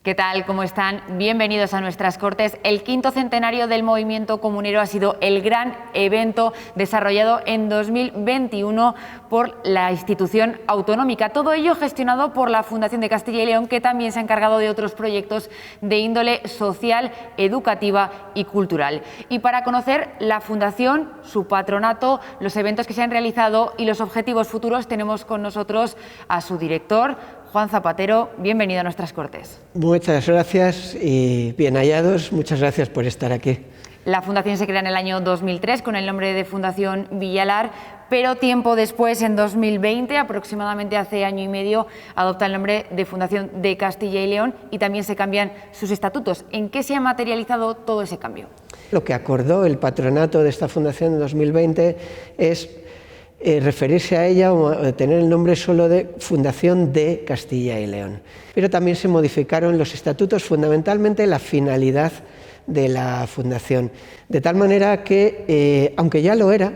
¿Qué tal? ¿Cómo están? Bienvenidos a nuestras Cortes. El 5º centenario del movimiento comunero ha sido el gran evento desarrollado en 2021 por la institución autonómica. Todo ello gestionado por la Fundación de Castilla y León, que también se ha encargado de otros proyectos de índole social, educativa y cultural. Y para conocer la Fundación, su patronato, los eventos que se han realizado y los objetivos futuros, tenemos con nosotros a su director, Juan Zapatero. Bienvenido a nuestras Cortes. Muchas gracias y bien hallados. Muchas gracias por estar aquí. La Fundación se crea en el año 2003 con el nombre de Fundación Villalar, pero tiempo después, en 2020, aproximadamente hace año y medio, adopta el nombre de Fundación de Castilla y León y también se cambian sus estatutos. ¿En qué se ha materializado todo ese cambio? Lo que acordó el patronato de esta fundación en 2020 es referirse a ella o tener el nombre solo de Fundación de Castilla y León. Pero también se modificaron los estatutos, fundamentalmente la finalidad de la fundación, de tal manera que, aunque ya lo era,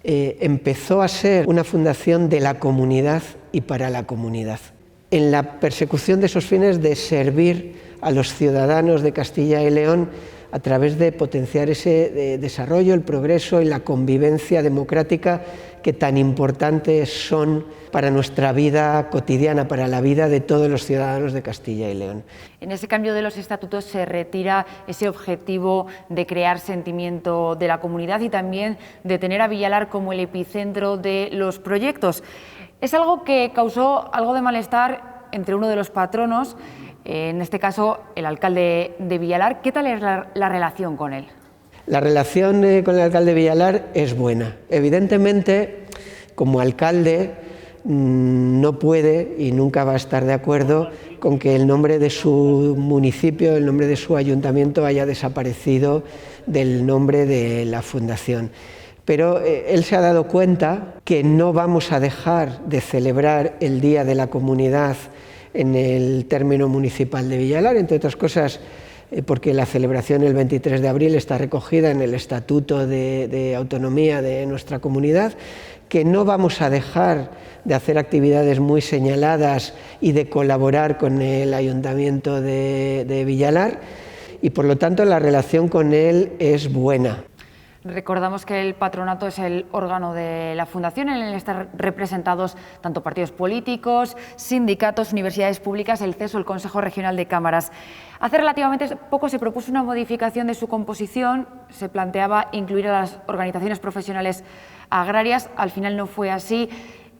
empezó a ser una fundación de la comunidad y para la comunidad, en la persecución de esos fines de servir a los ciudadanos de Castilla y León a través de potenciar ese desarrollo, el progreso y la convivencia democrática que tan importantes son para nuestra vida cotidiana, para la vida de todos los ciudadanos de Castilla y León. En ese cambio de los estatutos se retira ese objetivo de crear sentimiento de la comunidad y también de tener a Villalar como el epicentro de los proyectos. Es algo que causó algo de malestar entre uno de los patronos, en este caso el alcalde de Villalar. ¿Qué tal es la relación con él? La relación con el alcalde de Villalar es buena. Evidentemente, como alcalde, no puede y nunca va a estar de acuerdo con que el nombre de su municipio, el nombre de su ayuntamiento haya desaparecido del nombre de la fundación. Pero él se ha dado cuenta que no vamos a dejar de celebrar el Día de la Comunidad en el término municipal de Villalar, entre otras cosas porque la celebración el 23 de abril está recogida en el Estatuto de Autonomía de nuestra comunidad, que no vamos a dejar de hacer actividades muy señaladas y de colaborar con el Ayuntamiento de Villalar, y por lo tanto la relación con él es buena. Recordamos que el patronato es el órgano de la Fundación, en el que están representados tanto partidos políticos, sindicatos, universidades públicas, el CESO, el Consejo Regional de Cámaras. Hace relativamente poco se propuso una modificación de su composición, se planteaba incluir a las organizaciones profesionales agrarias, al final no fue así.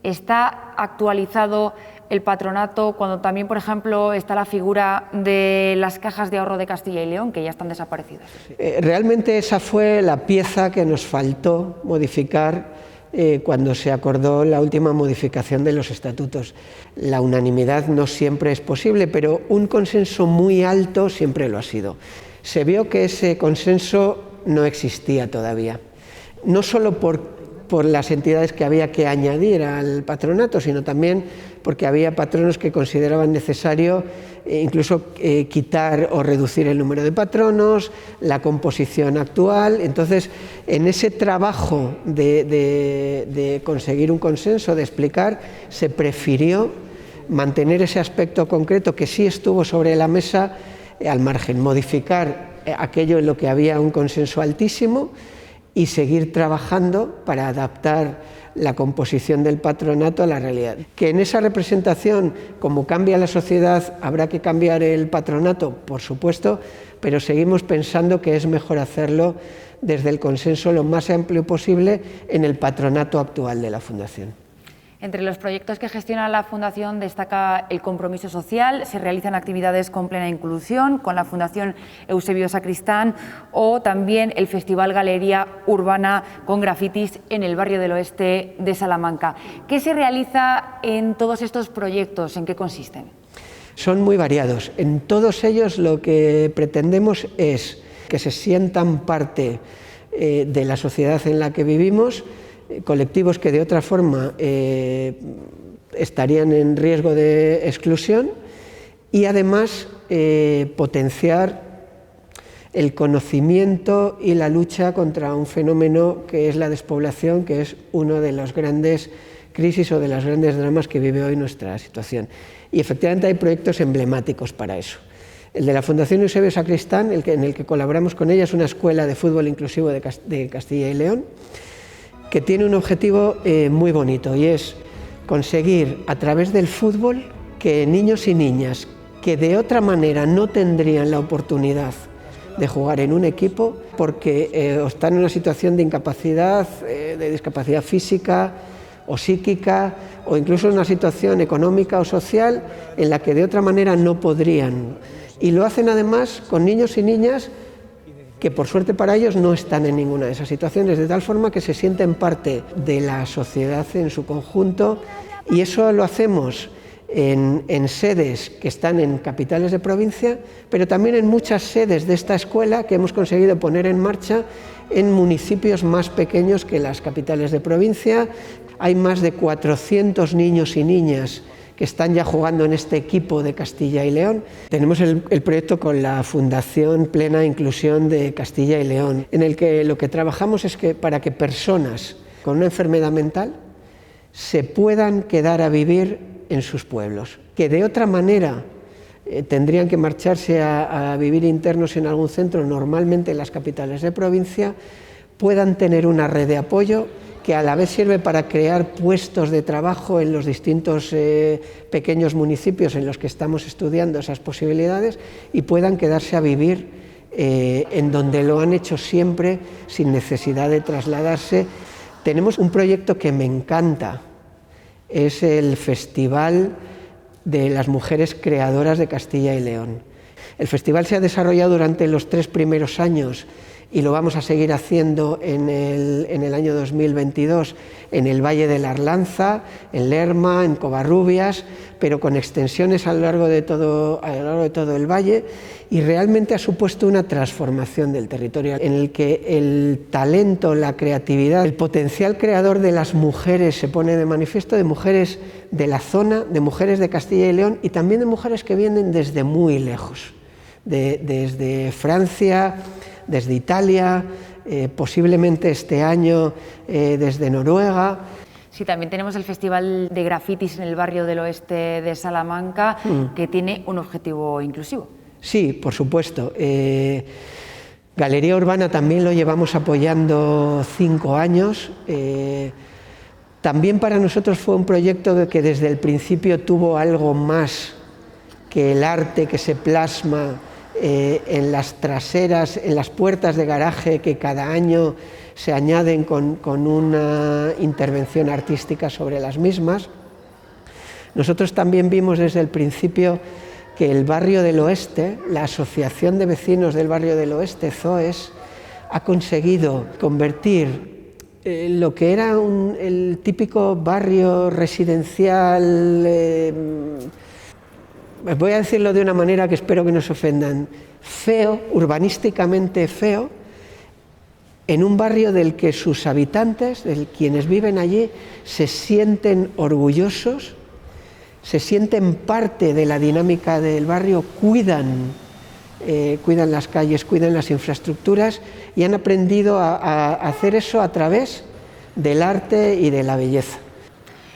Está actualizado el patronato cuando también, por ejemplo, está la figura de las cajas de ahorro de Castilla y León, que ya están desaparecidas. Realmente esa fue la pieza que nos faltó modificar cuando se acordó la última modificación de los estatutos. La unanimidad no siempre es posible, pero un consenso muy alto siempre lo ha sido. Se vio que ese consenso no existía todavía, no solo por las entidades que había que añadir al patronato, sino también porque había patronos que consideraban necesario incluso quitar o reducir el número de patronos, la composición actual. Entonces, en ese trabajo de conseguir un consenso, de explicar, se prefirió mantener ese aspecto concreto que sí estuvo sobre la mesa al margen, modificar aquello en lo que había un consenso altísimo y seguir trabajando para adaptar la composición del patronato a la realidad. Que en esa representación, como cambia la sociedad, habrá que cambiar el patronato, por supuesto, pero seguimos pensando que es mejor hacerlo desde el consenso lo más amplio posible en el patronato actual de la Fundación. Entre los proyectos que gestiona la Fundación destaca el compromiso social, se realizan actividades con plena inclusión con la Fundación Eusebio Sacristán o también el Festival Galería Urbana con grafitis en el barrio del oeste de Salamanca. ¿Qué se realiza en todos estos proyectos? ¿En qué consisten? Son muy variados. En todos ellos lo que pretendemos es que se sientan parte de la sociedad en la que vivimos, colectivos que de otra forma estarían en riesgo de exclusión, y además potenciar el conocimiento y la lucha contra un fenómeno que es la despoblación, que es uno de los grandes crisis o de los grandes dramas que vive hoy nuestra situación. Y efectivamente hay proyectos emblemáticos para eso. El de la Fundación Eusebio Sacristán, en el que colaboramos con ella, es una escuela de fútbol inclusivo de Castilla y León, que tiene un objetivo muy bonito, y es conseguir a través del fútbol que niños y niñas que de otra manera no tendrían la oportunidad de jugar en un equipo porque están en una situación de incapacidad, de discapacidad física o psíquica, o incluso en una situación económica o social en la que de otra manera no podrían. Y lo hacen además con niños y niñas que por suerte para ellos no están en ninguna de esas situaciones, de tal forma que se sienten parte de la sociedad en su conjunto, y eso lo hacemos en sedes que están en capitales de provincia, pero también en muchas sedes de esta escuela que hemos conseguido poner en marcha en municipios más pequeños que las capitales de provincia. Hay más de 400 niños y niñas que están ya jugando en este equipo de Castilla y León. Tenemos el proyecto con la Fundación Plena Inclusión de Castilla y León, en el que lo que trabajamos es que para que personas con una enfermedad mental se puedan quedar a vivir en sus pueblos, que de otra manera tendrían que marcharse a vivir internos en algún centro, normalmente en las capitales de provincia, puedan tener una red de apoyo que a la vez sirve para crear puestos de trabajo en los distintos pequeños municipios en los que estamos estudiando esas posibilidades, y puedan quedarse a vivir en donde lo han hecho siempre, sin necesidad de trasladarse. Tenemos un proyecto que me encanta, es el Festival de las Mujeres Creadoras de Castilla y León. El festival se ha desarrollado durante los 3 primeros años y lo vamos a seguir haciendo en el año 2022 en el Valle de la Arlanza, en Lerma, en Covarrubias, pero con extensiones a lo largo de todo el valle, y realmente ha supuesto una transformación del territorio en el que el talento, la creatividad, el potencial creador de las mujeres se pone de manifiesto, de mujeres de la zona, de mujeres de Castilla y León, y también de mujeres que vienen desde muy lejos, desde Francia, desde Italia, posiblemente este año desde Noruega. Sí, también tenemos el Festival de Grafitis en el barrio del oeste de Salamanca, que tiene un objetivo inclusivo. Sí, por supuesto. Galería Urbana también lo llevamos apoyando 5 años. También para nosotros fue un proyecto que desde el principio tuvo algo más que el arte que se plasma en las traseras, en las puertas de garaje que cada año se añaden con una intervención artística sobre las mismas. Nosotros también vimos desde el principio que el barrio del oeste, la Asociación de Vecinos del Barrio del Oeste, ZOES, ha conseguido convertir lo que era el típico barrio residencial, voy a decirlo de una manera que espero que no se ofendan, feo, urbanísticamente feo, en un barrio del que sus habitantes, quienes viven allí, se sienten orgullosos, se sienten parte de la dinámica del barrio, cuidan las calles, cuidan las infraestructuras, y han aprendido a hacer eso a través del arte y de la belleza.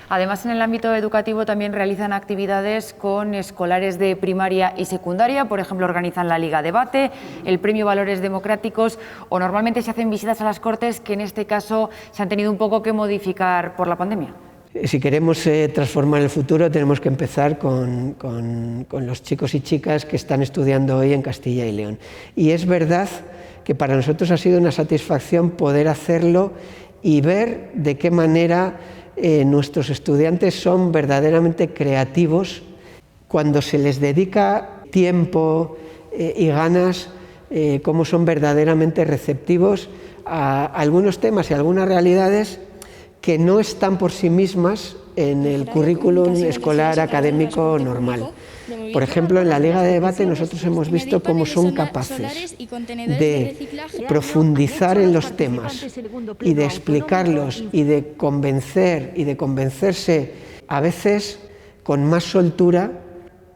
Además, en el ámbito educativo también realizan actividades con escolares de primaria y secundaria. Por ejemplo, organizan la Liga Debate, el Premio Valores Democráticos, o normalmente se hacen visitas a las Cortes, que en este caso se han tenido un poco que modificar por la pandemia. Si queremos transformar el futuro, tenemos que empezar con los chicos y chicas que están estudiando hoy en Castilla y León. Y es verdad que para nosotros ha sido una satisfacción poder hacerlo y ver de qué manera nuestros estudiantes son verdaderamente creativos cuando se les dedica tiempo y ganas, cómo son verdaderamente receptivos a algunos temas y algunas realidades que no están por sí mismas en el currículum escolar académico normal. Por ejemplo, en la Liga de Debate nosotros hemos visto cómo son capaces de profundizar en los temas y de explicarlos y de convencer y de convencerse, a veces con más soltura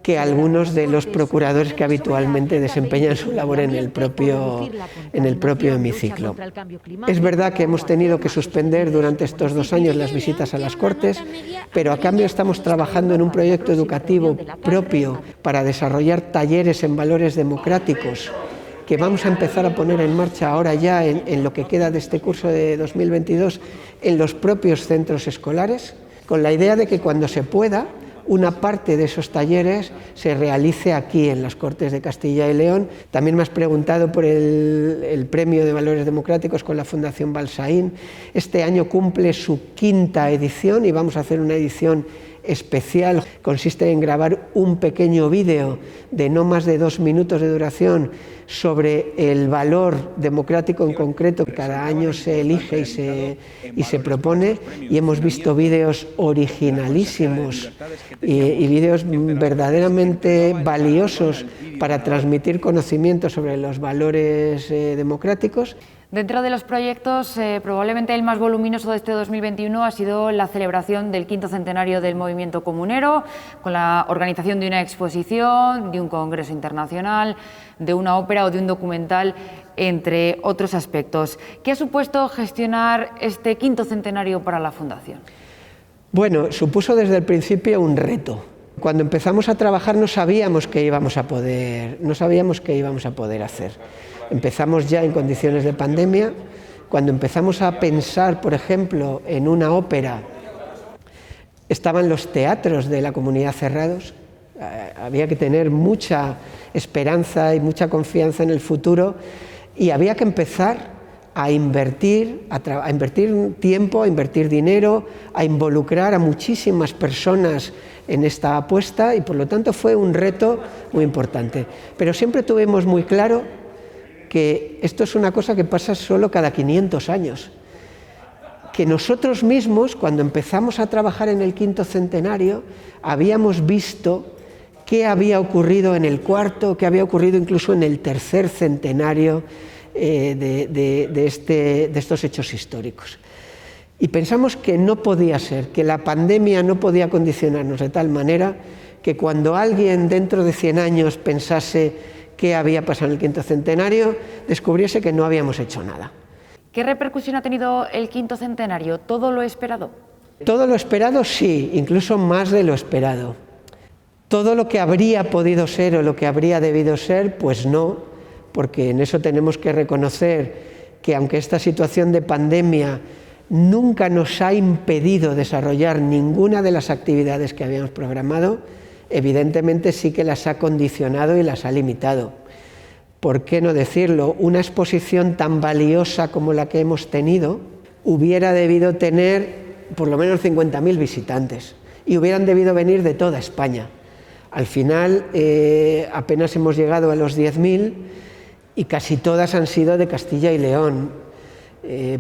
que algunos de los procuradores que habitualmente desempeñan su labor en el propio hemiciclo. Es verdad que hemos tenido que suspender durante estos 2 años las visitas a las Cortes, pero a cambio estamos trabajando en un proyecto educativo propio para desarrollar talleres en valores democráticos que vamos a empezar a poner en marcha ahora ya en lo que queda de este curso de 2022 en los propios centros escolares, con la idea de que cuando se pueda, una parte de esos talleres se realice aquí en las Cortes de Castilla y León. También me has preguntado por el Premio de Valores Democráticos con la Fundación Balsaín. Este año cumple su 5ª edición y vamos a hacer una edición especial. Consiste en grabar un pequeño vídeo de no más de 2 minutos de duración sobre el valor democrático en concreto que cada año se elige y se propone, y hemos visto vídeos originalísimos y vídeos verdaderamente valiosos para transmitir conocimiento sobre los valores democráticos. Dentro de los proyectos, probablemente el más voluminoso de este 2021 ha sido la celebración del 5º centenario del movimiento comunero, con la organización de una exposición, de un congreso internacional, de una ópera o de un documental, entre otros aspectos. ¿Qué ha supuesto gestionar este 5º centenario para la Fundación? Bueno, supuso desde el principio un reto. Cuando empezamos a trabajar no sabíamos qué íbamos a poder hacer. Empezamos ya en condiciones de pandemia. Cuando empezamos a pensar, por ejemplo, en una ópera, estaban los teatros de la comunidad cerrados. Había que tener mucha esperanza y mucha confianza en el futuro y había que empezar a invertir tiempo, a invertir dinero, a involucrar a muchísimas personas en esta apuesta y por lo tanto fue un reto muy importante. Pero siempre tuvimos muy claro que esto es una cosa que pasa solo cada 500 años. Que nosotros mismos, cuando empezamos a trabajar en el 5º centenario, habíamos visto qué había ocurrido en el 4º, qué había ocurrido incluso en el 3er centenario de estos hechos históricos. Y pensamos que no podía ser, que la pandemia no podía condicionarnos de tal manera que cuando alguien dentro de 100 años pensase qué había pasado en el 5º centenario, descubriese que no habíamos hecho nada. ¿Qué repercusión ha tenido el 5º centenario? ¿Todo lo esperado? Todo lo esperado sí, incluso más de lo esperado. Todo lo que habría podido ser o lo que habría debido ser, pues no, porque en eso tenemos que reconocer que aunque esta situación de pandemia nunca nos ha impedido desarrollar ninguna de las actividades que habíamos programado, evidentemente sí que las ha condicionado y las ha limitado. ¿Por qué no decirlo? Una exposición tan valiosa como la que hemos tenido hubiera debido tener por lo menos 50.000 visitantes y hubieran debido venir de toda España. Al final apenas hemos llegado a los 10.000 y casi todas han sido de Castilla y León.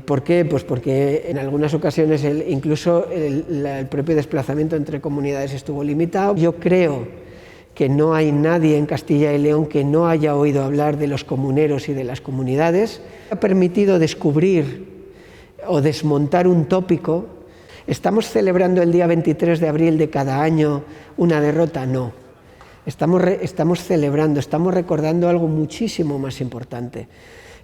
¿Por qué? Pues porque en algunas ocasiones incluso el propio desplazamiento entre comunidades estuvo limitado. Yo creo que no hay nadie en Castilla y León que no haya oído hablar de los comuneros y de las comunidades. Ha permitido descubrir o desmontar un tópico. ¿Estamos celebrando el día 23 de abril de cada año una derrota? No. Estamos celebrando, estamos recordando algo muchísimo más importante.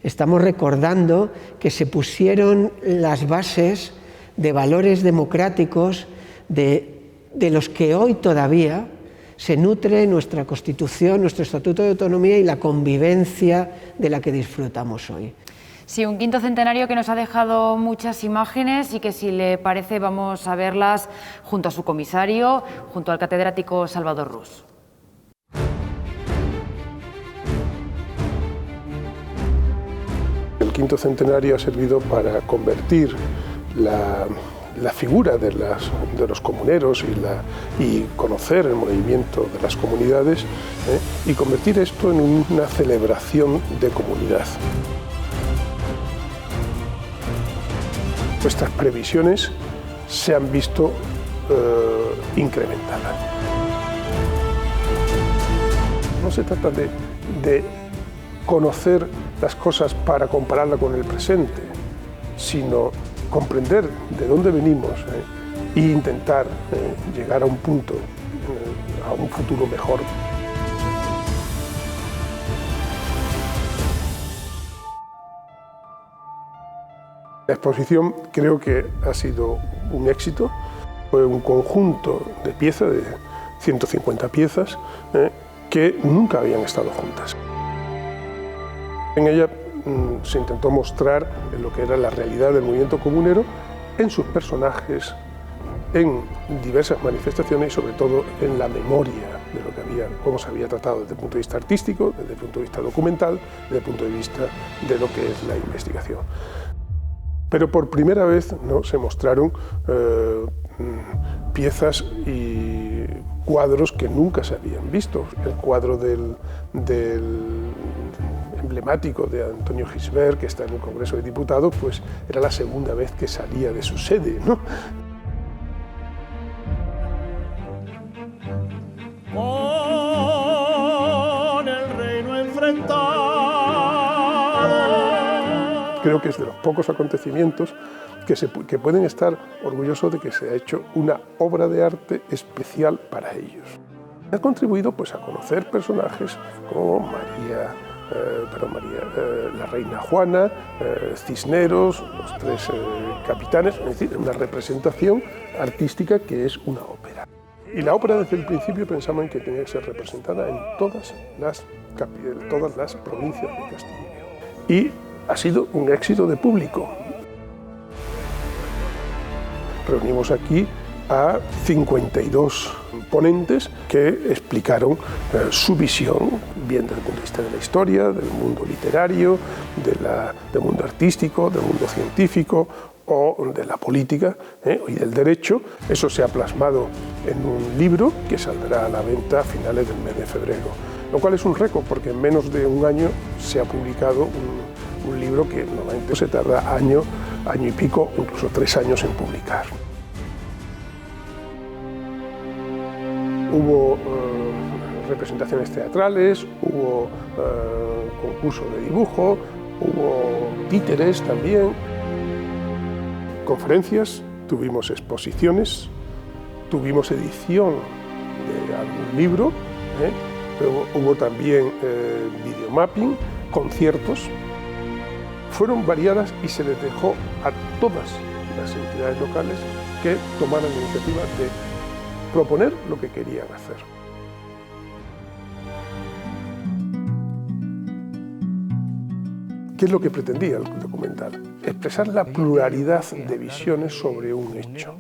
Estamos recordando que se pusieron las bases de valores democráticos de los que hoy todavía se nutre nuestra Constitución, nuestro Estatuto de Autonomía y la convivencia de la que disfrutamos hoy. Sí, un 5º centenario que nos ha dejado muchas imágenes y que, si le parece, vamos a verlas junto a su comisario, junto al catedrático Salvador Rus. El 5º centenario ha servido para convertir la figura de los comuneros y conocer el movimiento de las comunidades y convertir esto en una celebración de comunidad. Nuestras previsiones se han visto incrementadas. No se trata de conocer las cosas para compararla con el presente, sino comprender de dónde venimos e intentar llegar a un punto a un futuro mejor. La exposición creo que ha sido un éxito. Fue un conjunto de piezas, de 150 piezas, que nunca habían estado juntas. En ella se intentó mostrar lo que era la realidad del movimiento comunero en sus personajes, en diversas manifestaciones y sobre todo en la memoria de lo que había, cómo se había tratado desde el punto de vista artístico, desde el punto de vista documental, desde el punto de vista de lo que es la investigación. Pero por primera vez, ¿no?, se mostraron piezas y cuadros que nunca se habían visto. El cuadro del emblemático de Antonio Gisbert, que está en el Congreso de Diputados, pues era la segunda vez que salía de su sede, ¿no? Con el reino enfrentado. Creo que es de los pocos acontecimientos que pueden estar orgullosos de que se ha hecho una obra de arte especial para ellos. Ha contribuido pues, a conocer personajes como la reina Juana, Cisneros, los tres capitanes, es decir, una representación artística que es una ópera. Y la ópera desde el principio pensaban que tenía que ser representada en todas las provincias de Castilla y León. Y ha sido un éxito de público. Reunimos aquí a 52 ponentes que explicaron su visión, bien desde el punto de vista de la historia, del mundo literario, del mundo artístico, del mundo científico o de la política y del derecho. Eso se ha plasmado en un libro que saldrá a la venta a finales del mes de febrero, lo cual es un récord porque en menos de un año se ha publicado un libro que normalmente se tarda año y pico, incluso 3 años en publicar. Hubo representaciones teatrales, hubo concurso de dibujo, hubo títeres también, conferencias, tuvimos exposiciones, tuvimos edición de algún libro, hubo también videomapping, conciertos. Fueron variadas y se les dejó a todas las entidades locales que tomaran la iniciativa de proponer lo que querían hacer. ¿Qué es lo que pretendía el documental? Expresar la pluralidad de visiones sobre un hecho.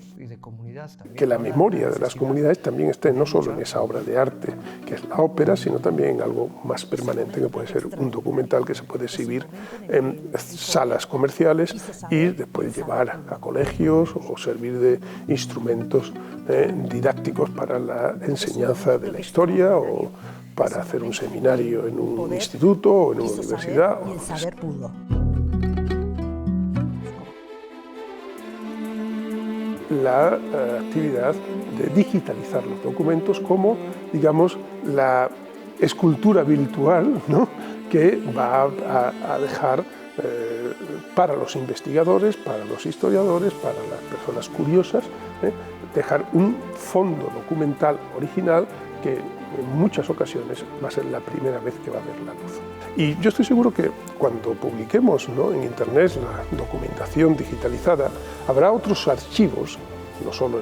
Que la memoria de las comunidades también esté no solo en esa obra de arte que es la ópera, sino también en algo más permanente que puede ser un documental que se puede exhibir en salas comerciales y después llevar a colegios o servir de instrumentos didácticos para la enseñanza de la historia o para hacer un seminario en un instituto o en una universidad. Y el saber pudo. La actividad de digitalizar los documentos como, digamos, la escultura virtual, ¿no?, que va a dejar para los investigadores, para los historiadores, para las personas curiosas, dejar un fondo documental original que en muchas ocasiones va a ser la primera vez que va a ver la luz. Y yo estoy seguro que cuando publiquemos, ¿no?, en Internet la documentación digitalizada, habrá otros archivos, no solo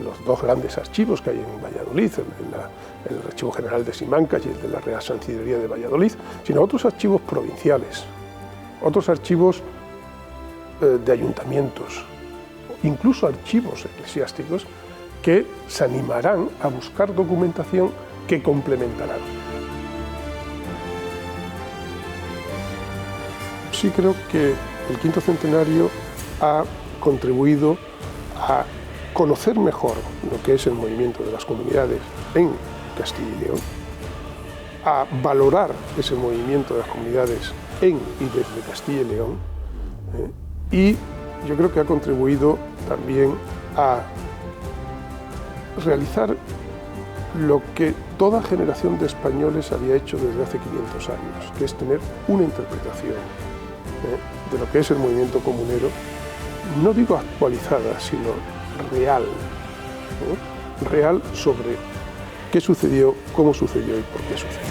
los 2 grandes archivos que hay en Valladolid, el Archivo General de Simancas y el de la Real Chancillería de Valladolid, sino otros archivos provinciales, otros archivos de ayuntamientos, incluso archivos eclesiásticos que se animarán a buscar documentación que complementarán. Sí creo que el quinto centenario ha contribuido a conocer mejor lo que es el movimiento de las comunidades en Castilla y León, a valorar ese movimiento de las comunidades en y desde Castilla y León, y yo creo que ha contribuido también a realizar lo que toda generación de españoles había hecho desde hace 500 años, que es tener una interpretación de lo que es el movimiento comunero, no digo actualizada, sino real, real sobre qué sucedió, cómo sucedió y por qué sucedió.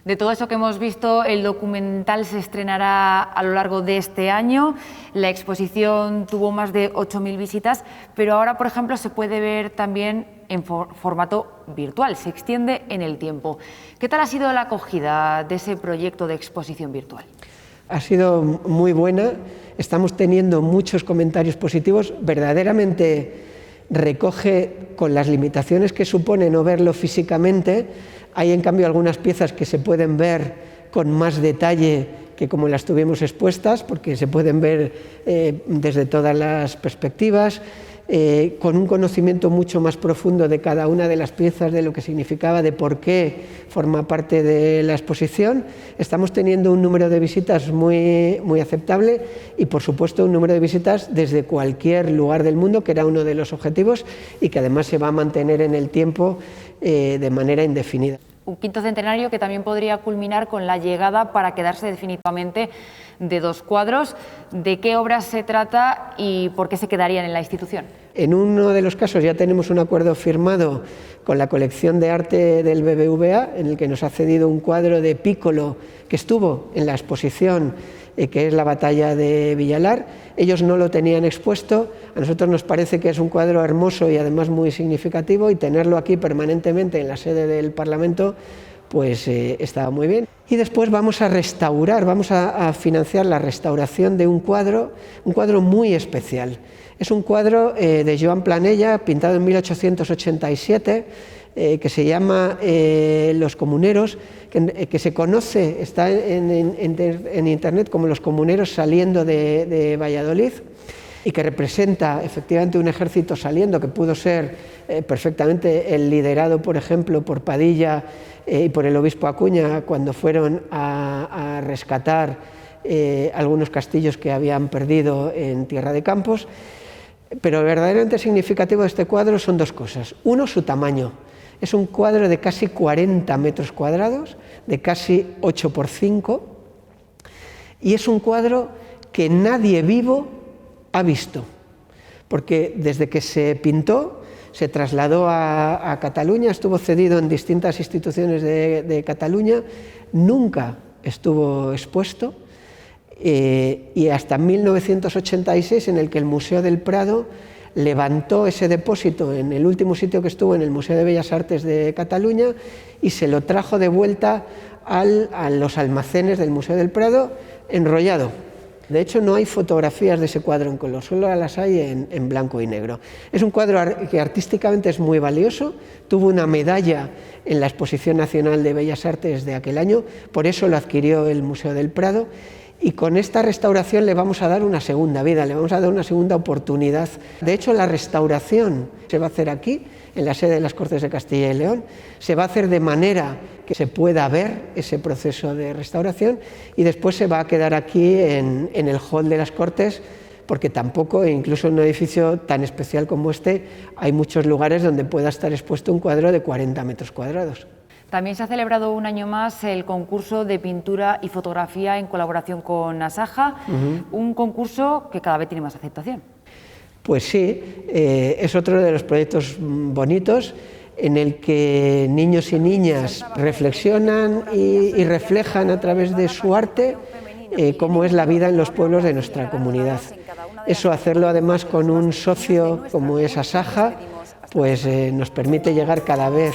De todo eso que hemos visto, el documental se estrenará a lo largo de este año. La exposición tuvo más de 8.000 visitas, pero ahora, por ejemplo, se puede ver también en formato virtual, se extiende en el tiempo. ¿Qué tal ha sido la acogida de ese proyecto de exposición virtual? Ha sido muy buena, estamos teniendo muchos comentarios positivos, verdaderamente recoge, con las limitaciones que supone no verlo físicamente. Hay en cambio algunas piezas que se pueden ver con más detalle que como las tuvimos expuestas, porque se pueden ver desde todas las perspectivas, con un conocimiento mucho más profundo de cada una de las piezas, de lo que significaba, de por qué forma parte de la exposición. Estamos teniendo un número de visitas muy aceptable y, por supuesto, un número de visitas desde cualquier lugar del mundo, que era uno de los objetivos y que además se va a mantener en el tiempo de manera indefinida. Un quinto centenario que también podría culminar con la llegada para quedarse definitivamente de 2 cuadros. ¿De qué obras se trata y por qué se quedarían en la institución? En uno de los casos ya tenemos un acuerdo firmado con la colección de arte del BBVA, en el que nos ha cedido un cuadro de Piccolo que estuvo en la exposición, que es la batalla de Villalar. Ellos no lo tenían expuesto, a nosotros nos parece que es un cuadro hermoso y además muy significativo, y tenerlo aquí permanentemente en la sede del Parlamento pues estaba muy bien. Y después vamos a restaurar, vamos a financiar la restauración de un cuadro muy especial. Es un cuadro de Joan Planella, pintado en 1887, que se llama Los Comuneros, que se conoce, está en internet como Los Comuneros saliendo de Valladolid, y que representa efectivamente un ejército saliendo, que pudo ser perfectamente el liderado, por ejemplo, por Padilla y por el obispo Acuña, cuando fueron a rescatar algunos castillos que habían perdido en Tierra de Campos. Pero verdaderamente significativo de este cuadro son 2 cosas. Uno, su tamaño. Es un cuadro de casi 40 metros cuadrados, de casi 8 por 5, y es un cuadro que nadie vivo ha visto, porque desde que se pintó se trasladó a Cataluña, estuvo cedido en distintas instituciones de Cataluña, nunca estuvo expuesto, y hasta 1986, en el que el Museo del Prado levantó ese depósito en el último sitio que estuvo, en el Museo de Bellas Artes de Cataluña, y se lo trajo de vuelta a los almacenes del Museo del Prado enrollado. De hecho, no hay fotografías de ese cuadro en color, solo las hay en blanco y negro. Es un cuadro que artísticamente es muy valioso, tuvo una medalla en la Exposición Nacional de Bellas Artes de aquel año, por eso lo adquirió el Museo del Prado, y con esta restauración le vamos a dar una segunda vida, le vamos a dar una segunda oportunidad. De hecho, la restauración se va a hacer aquí, en la sede de las Cortes de Castilla y León, se va a hacer de manera que se pueda ver ese proceso de restauración, y después se va a quedar aquí en el hall de las Cortes, porque tampoco, incluso en un edificio tan especial como este, hay muchos lugares donde pueda estar expuesto un cuadro de 40 metros cuadrados. También se ha celebrado un año más el concurso de pintura y fotografía en colaboración con Asaja, un concurso que cada vez tiene más aceptación. Pues sí, es otro de los proyectos bonitos en el que niños y niñas reflexionan y reflejan a través de su arte cómo es la vida en los pueblos de nuestra comunidad. Eso, hacerlo además con un socio como es Asaja, pues nos permite llegar cada vez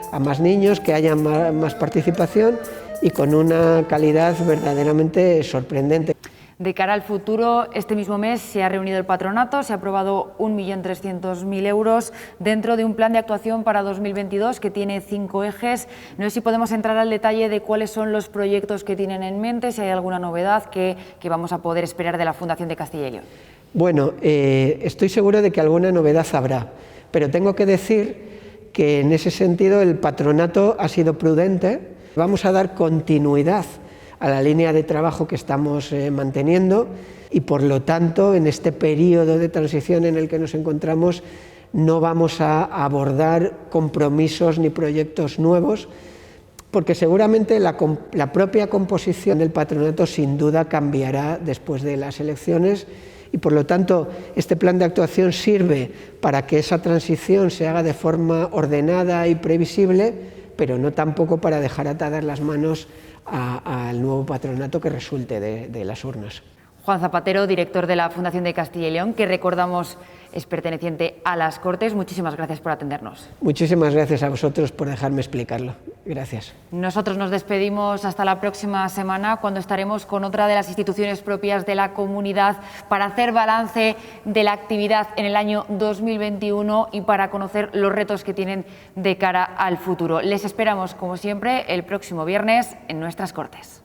a más niños, que haya más participación y con una calidad verdaderamente sorprendente. De cara al futuro, este mismo mes se ha reunido el patronato, se ha aprobado 1.300.000 euros dentro de un plan de actuación para 2022 que tiene 5 ejes. No sé si podemos entrar al detalle de cuáles son los proyectos que tienen en mente, si hay alguna novedad que vamos a poder esperar de la Fundación de Castilla y León. Bueno, estoy seguro de que alguna novedad habrá, pero tengo que decir que en ese sentido el patronato ha sido prudente. Vamos a dar continuidad a la línea de trabajo que estamos manteniendo, y por lo tanto en este periodo de transición en el que nos encontramos no vamos a abordar compromisos ni proyectos nuevos, porque seguramente la propia composición del patronato sin duda cambiará después de las elecciones, y por lo tanto este plan de actuación sirve para que esa transición se haga de forma ordenada y previsible, pero no tampoco para dejar atadas las manos al nuevo patronato que resulte de las urnas. Juan Zapatero, director de la Fundación de Castilla y León, que recordamos es perteneciente a las Cortes. Muchísimas gracias por atendernos. Muchísimas gracias a vosotros por dejarme explicarlo. Gracias. Nosotros nos despedimos hasta la próxima semana, cuando estaremos con otra de las instituciones propias de la comunidad para hacer balance de la actividad en el año 2021 y para conocer los retos que tienen de cara al futuro. Les esperamos, como siempre, el próximo viernes en nuestras Cortes.